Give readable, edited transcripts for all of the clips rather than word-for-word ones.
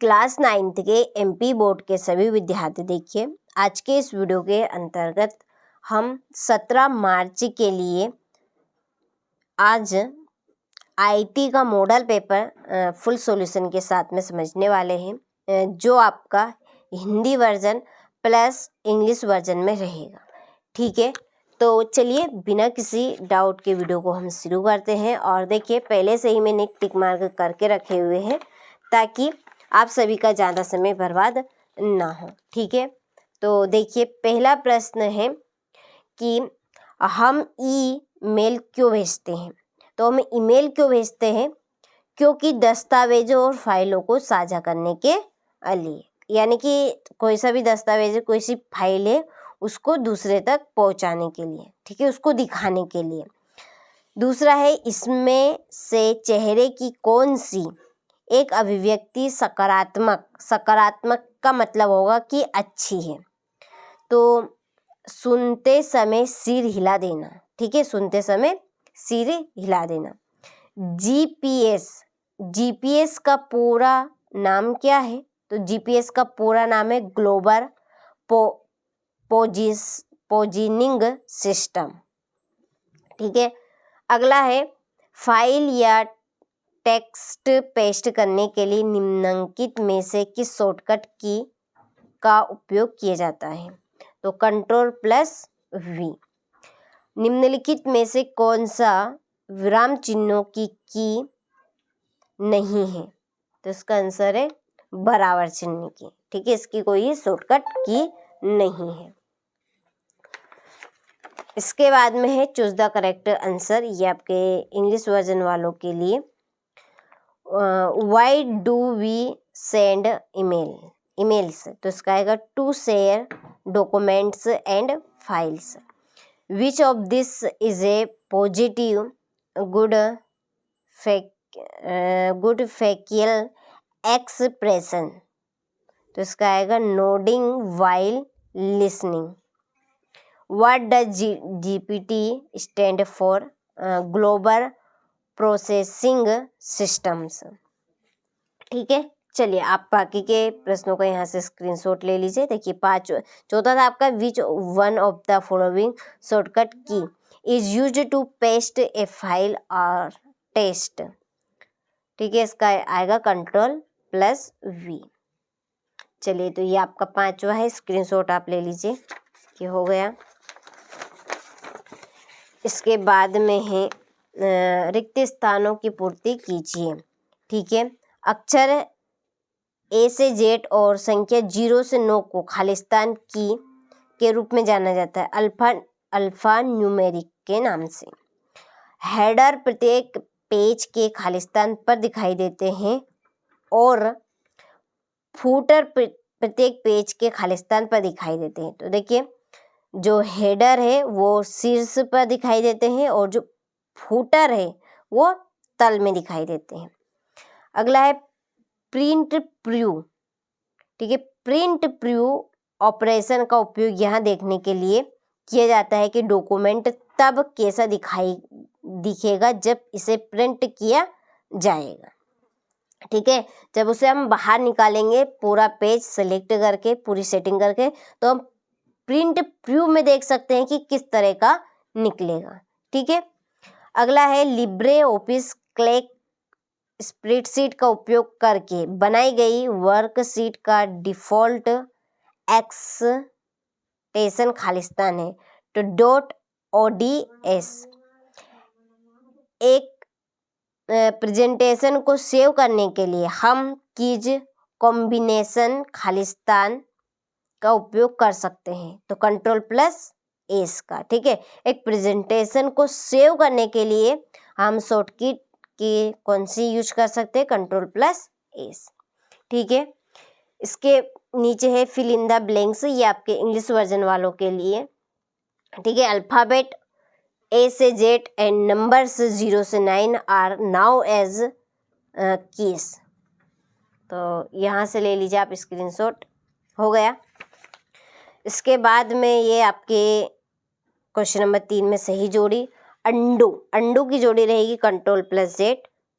Class 9th के MP board के सभी विद्यार्थी देखिए, आज के इस वीडियो के अंतर्गत हम 17 मार्च के लिए आज आईटी का मॉडल पेपर फुल सॉल्यूशन के साथ में समझने वाले हैं, जो आपका Hindi version plus English version में रहेगा। ठीक है, तो चलिए बिना किसी डाउट के वीडियो को हम शुरू करते हैं। और देखिए, पहले से ही मैंने टिक मार्क करके रखे हुए हैं ताकि आप सभी का ज़्यादा समय बर्बाद ना हो। ठीक है, तो देखिए, पहला प्रश्न है कि हम ईमेल क्यों भेजते हैं। तो हम ईमेल क्यों भेजते हैं? क्योंकि दस्तावेजों और फाइलों को साझा करने के लिए, यानी कि कोई सा भी दस्तावेज, कोई सी फाइल है, उसको दूसरे तक पहुंचाने के लिए। ठीक है, उसको दिखाने के लिए। दूसरा है, इसमें से चेहरे की कौन सी एक अभिव्यक्ति सकारात्मक का मतलब होगा कि अच्छी है। तो सुनते समय सिर हिला देना। ठीक है, सुनते समय सिर हिला देना। जीपीएस का पूरा नाम क्या है? तो जीपीएस का पूरा नाम है ग्लोबल पोजीनिंग सिस्टम। ठीक है, अगला है, फाइल या टेक्स्ट पेस्ट करने के लिए निम्नलिखित में से किस शॉर्टकट की का उपयोग किया जाता है? तो Ctrl+V। निम्नलिखित में से कौन सा विराम चिन्हों की नहीं है? तो इसका आंसर है बराबर चिन्ह की। ठीक है, इसकी कोई शॉर्टकट की नहीं है। इसके बाद में है चूज द करेक्ट आंसर। ये आपके इंग्लिश वर्जन वालों के लिए। Why do we send emails? तो इसका आएगा to share documents and files. Which of this is a positive good factual expression? तो इसका आएगा nodding while listening. What does GPT stand for? Global processing systems. ठीक है, चलिए आप बाकी के प्रश्नों को यहाँ से स्क्रीनशॉट ले लीजिए। देखिए, चौथा था आपका, which one of the following shortcut key is used to paste a file और टेस्ट? ठीक है, इसका आएगा Ctrl+V। चलिए, तो ये आपका पांचवा है, स्क्रीनशॉट आप ले लीजिए। ये हो गया। इसके बाद में है रिक्त स्थानों की पूर्ति कीजिए। ठीक है, अक्षर ए से जेड और संख्या 0 से 9 को खालिस्तान की के रूप में जाना जाता है, अल्फा न्यूमेरिक के नाम से। हेडर प्रत्येक पेज के खालिस्तान पर दिखाई देते हैं और फूटर प्रत्येक पेज के खालिस्तान पर दिखाई देते हैं। तो देखिए, जो हेडर है वो शीर्ष पर दिखाई देते हैं और जो फूटर है वो तल में दिखाई देते हैं। अगला है प्रिंट प्रीव्यू। ठीक है, प्रिंट प्रीव्यू ऑपरेशन का उपयोग यहाँ देखने के लिए किया जाता है कि डॉक्यूमेंट तब कैसा दिखेगा जब इसे प्रिंट किया जाएगा। ठीक है, जब उसे हम बाहर निकालेंगे, पूरा पेज सेलेक्ट करके, पूरी सेटिंग करके, तो हम प्रिंट प्रीव्यू में देख सकते हैं कि किस तरह का निकलेगा। ठीक है, अगला है लिब्रे ऑफिस क्लैक स्प्रेडशीट का उपयोग करके बनाई गई वर्कशीट का डिफॉल्ट एक्सटेंशन खालिस्तान है। तो .ods एक प्रेजेंटेशन को सेव करने के लिए हम कीज कॉम्बिनेशन खालिस्तान का उपयोग कर सकते हैं। तो Ctrl+S का। ठीक है, एक प्रेजेंटेशन को सेव करने के लिए हम शॉर्टकट की कौन सी यूज कर सकते हैं? Ctrl+S। ठीक है, इसके नीचे है फिल इन द ब्लैंक्स। ये आपके इंग्लिश वर्जन वालों के लिए। ठीक है, अल्फाबेट A से Z एंड नंबर्स 0 से 9 आर नाउ एज कीज। तो यहाँ से ले लीजिए आप स्क्रीनशॉट। हो गया। इसके बाद में ये आपके क्वेश्चन नंबर 3 में सही जोड़ी अंडू की जोड़ी रहेगी Ctrl+Z,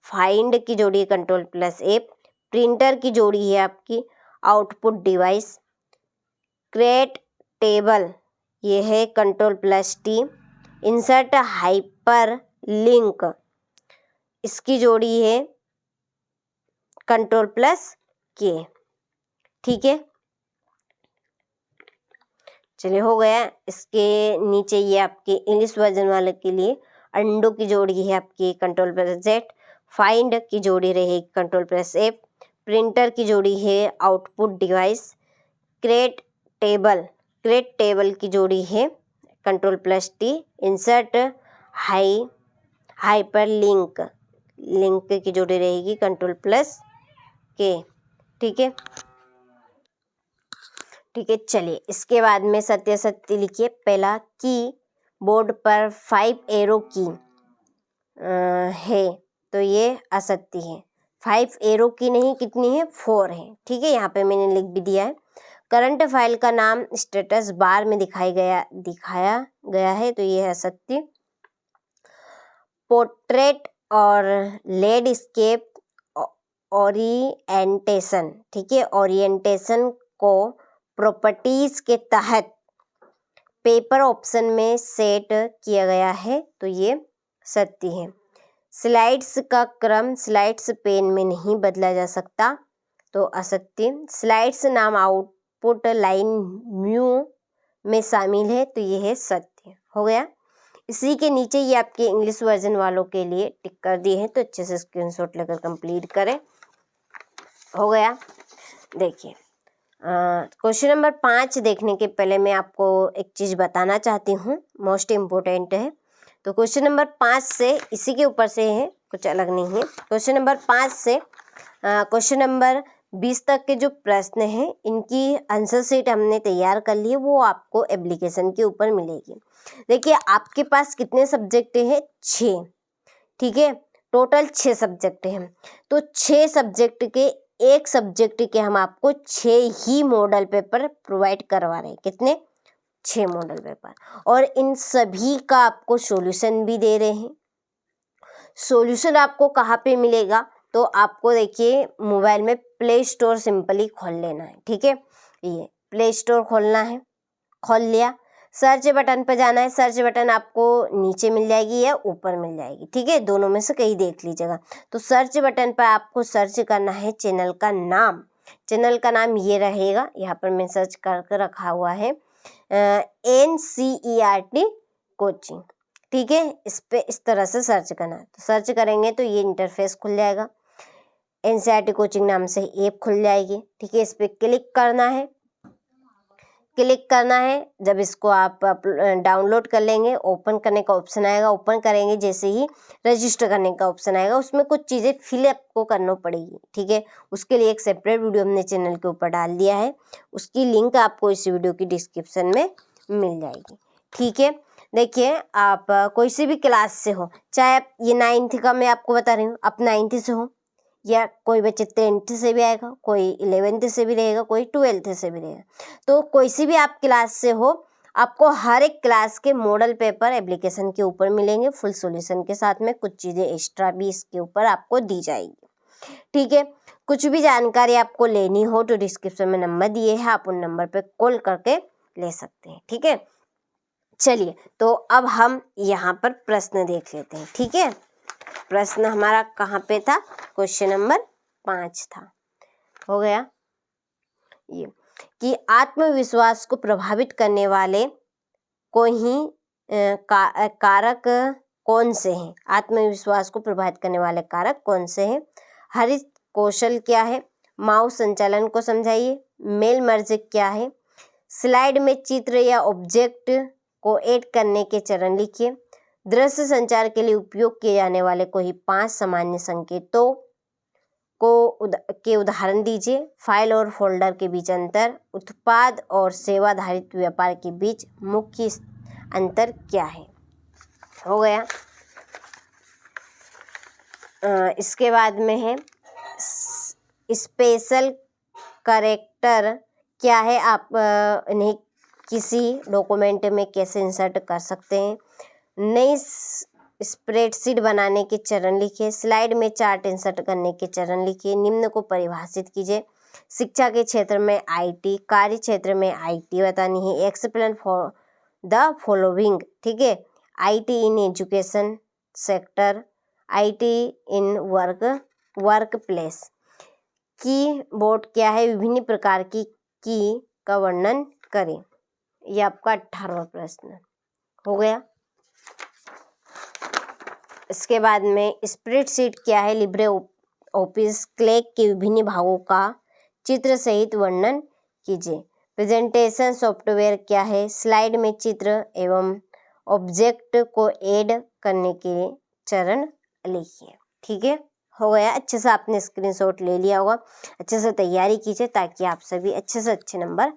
फाइंड की जोड़ी Ctrl+F, प्रिंटर की जोड़ी है आपकी आउटपुट डिवाइस। क्रिएट टेबल ये है Ctrl+T। इंसर्ट हाइपर लिंक इसकी जोड़ी है Ctrl+K। ठीक है, चलिए हो गया। इसके नीचे ये आपके इंग्लिश वर्जन वाले के लिए अंडो की जोड़ी है आपकी Ctrl+Z। फाइंड की जोड़ी रहेगी Ctrl+F। प्रिंटर की जोड़ी है आउटपुट डिवाइस। क्रिएट टेबल की जोड़ी है Ctrl+T। इंसर्ट हाइपर लिंक की जोड़ी रहेगी Ctrl+K। ठीक है, चलिए इसके बाद में सत्य लिखिए। पहला, की बोर्ड पर 5 एरो की है तो ये असत्य है। 5 एरो की नहीं, कितनी है, 4 है। ठीक है, यहाँ पे मैंने लिख भी दिया है। करंट फाइल का नाम स्टेटस बार में दिखाया गया है तो ये है असत्य। पोर्ट्रेट और लैंडस्केप ओरिएंटेशन, ठीक है, ओरिएंटेशन को प्रॉपर्टीज के तहत पेपर ऑप्शन में सेट किया गया है तो ये सत्य है। स्लाइड्स का क्रम स्लाइड्स पेन में नहीं बदला जा सकता तो असत्य। स्लाइड्स नाम आउटपुट लाइन म्यू में शामिल है तो ये है सत्य। हो गया। इसी के नीचे ये आपके इंग्लिश वर्जन वालों के लिए टिक कर दिए हैं तो अच्छे से स्क्रीनशॉट लेकर कंप्लीट करें। हो गया। देखिए क्वेश्चन नंबर 5 देखने के पहले मैं आपको एक चीज़ बताना चाहती हूँ, मोस्ट इम्पोर्टेंट है। तो क्वेश्चन नंबर 5 से इसी के ऊपर से है, कुछ अलग नहीं है। क्वेश्चन नंबर 5 से क्वेश्चन नंबर 20 तक के जो प्रश्न हैं इनकी आंसर शीट हमने तैयार कर ली है, वो आपको एप्लीकेशन के ऊपर मिलेगी। देखिए आपके पास कितने सब्जेक्ट हैं, 6। ठीक है, टोटल 6 सब्जेक्ट हैं। तो 6 सब्जेक्ट के एक सब्जेक्ट के हम आपको 6 ही मॉडल पेपर प्रोवाइड करवा रहे हैं। कितने, 6 मॉडल पेपर, और इन सभी का आपको सॉल्यूशन भी दे रहे हैं। सॉल्यूशन आपको कहाँ पे मिलेगा, तो आपको देखिए मोबाइल में प्ले स्टोर सिंपली खोल लेना है। ठीक है, ये प्ले स्टोर खोलना है, खोल लिया। सर्च बटन पर जाना है, सर्च बटन आपको नीचे मिल जाएगी या ऊपर मिल जाएगी। ठीक है, दोनों में से कहीं देख लीजिएगा। तो सर्च बटन पर आपको सर्च करना है चैनल का नाम। चैनल का नाम ये रहेगा, यहाँ पर मैं सर्च करके रखा हुआ है NCERT कोचिंग। ठीक है, इस पे इस तरह से सर्च करना है। तो सर्च करेंगे तो ये इंटरफेस खुल जाएगा, NCERT कोचिंग नाम से ऐप खुल जाएगी। ठीक है, इस पर क्लिक करना है। क्लिक करना है, जब इसको आप डाउनलोड कर लेंगे, ओपन करने का ऑप्शन आएगा। ओपन करेंगे जैसे ही रजिस्टर करने का ऑप्शन आएगा, उसमें कुछ चीज़ें फिलअप को करना पड़ेगी। ठीक है, उसके लिए एक सेपरेट वीडियो हमने चैनल के ऊपर डाल दिया है, उसकी लिंक आपको इस वीडियो की डिस्क्रिप्शन में मिल जाएगी। ठीक है, देखिए आप कोई सी भी क्लास से हो, चाहे आप ये 9th का मैं आपको बता रही हूँ, आप 9th से हो, या कोई बच्चे 10th से भी आएगा, कोई 11th से भी रहेगा, कोई 12th से भी रहेगा। तो कोई सी भी आप क्लास से हो, आपको हर एक क्लास के मॉडल पेपर एप्लीकेशन के ऊपर मिलेंगे फुल सॉल्यूशन के साथ में। कुछ चीज़ें एक्स्ट्रा भी इसके ऊपर आपको दी जाएगी। ठीक है, कुछ भी जानकारी आपको लेनी हो तो डिस्क्रिप्शन में नंबर दिए हैं, आप उन नंबर पर कॉल करके ले सकते हैं। ठीक है, चलिए तो अब हम यहाँ पर प्रश्न देख लेते हैं। ठीक है, प्रश्न हमारा कहाँ पे था, क्वेश्चन नंबर 5 था। हो गया। ये कि आत्मविश्वास को प्रभावित करने वाले कारक कौन से हैं। आत्मविश्वास को प्रभावित करने वाले कारक कौन से हैं। हरित कौशल क्या है, माउस संचालन को समझाइए, मेल मर्ज क्या है, स्लाइड में चित्र या ऑब्जेक्ट को ऐड करने के चरण लिखिए, दृश्य संचार के लिए उपयोग किए जाने वाले कोई 5 सामान्य संकेतों के उदाहरण दीजिए, फाइल और फोल्डर के बीच अंतर, उत्पाद और सेवा आधारित व्यापार के बीच मुख्य अंतर क्या है। हो गया। इसके बाद में है स्पेशल कैरेक्टर क्या है, आप इन्हें किसी डॉक्यूमेंट में कैसे इंसर्ट कर सकते हैं। नई स्प्रेडशीट बनाने के चरण लिखिए। स्लाइड में चार्ट इंसर्ट करने के चरण लिखिए। निम्न को परिभाषित कीजिए। शिक्षा के क्षेत्र में आईटी, कार्य क्षेत्र में आईटी बतानी है। एक्सप्लेन फॉर द फॉलोइंग, ठीक है। IT in education sector, IT in work place. Keyboard क्या है, विभिन्न प्रकार की का वर्णन करें। ये आपका 18वां प्रश्न हो गया। इसके बाद में स्प्रेडशीट क्या है, लिब्रे ऑफिस क्लैक के विभिन्न भागों का चित्र सहित वर्णन कीजिए। प्रेजेंटेशन सॉफ्टवेयर क्या है, स्लाइड में चित्र एवं ऑब्जेक्ट को ऐड करने के चरण लिखिए। ठीक है, हो गया। अच्छे से आपने स्क्रीनशॉट ले लिया होगा। अच्छे से तैयारी कीजिए ताकि आप सभी अच्छे से अच्छे नंबर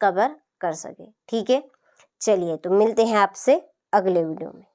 कवर कर सके। ठीक है, चलिए तो मिलते हैं आपसे अगले वीडियो में।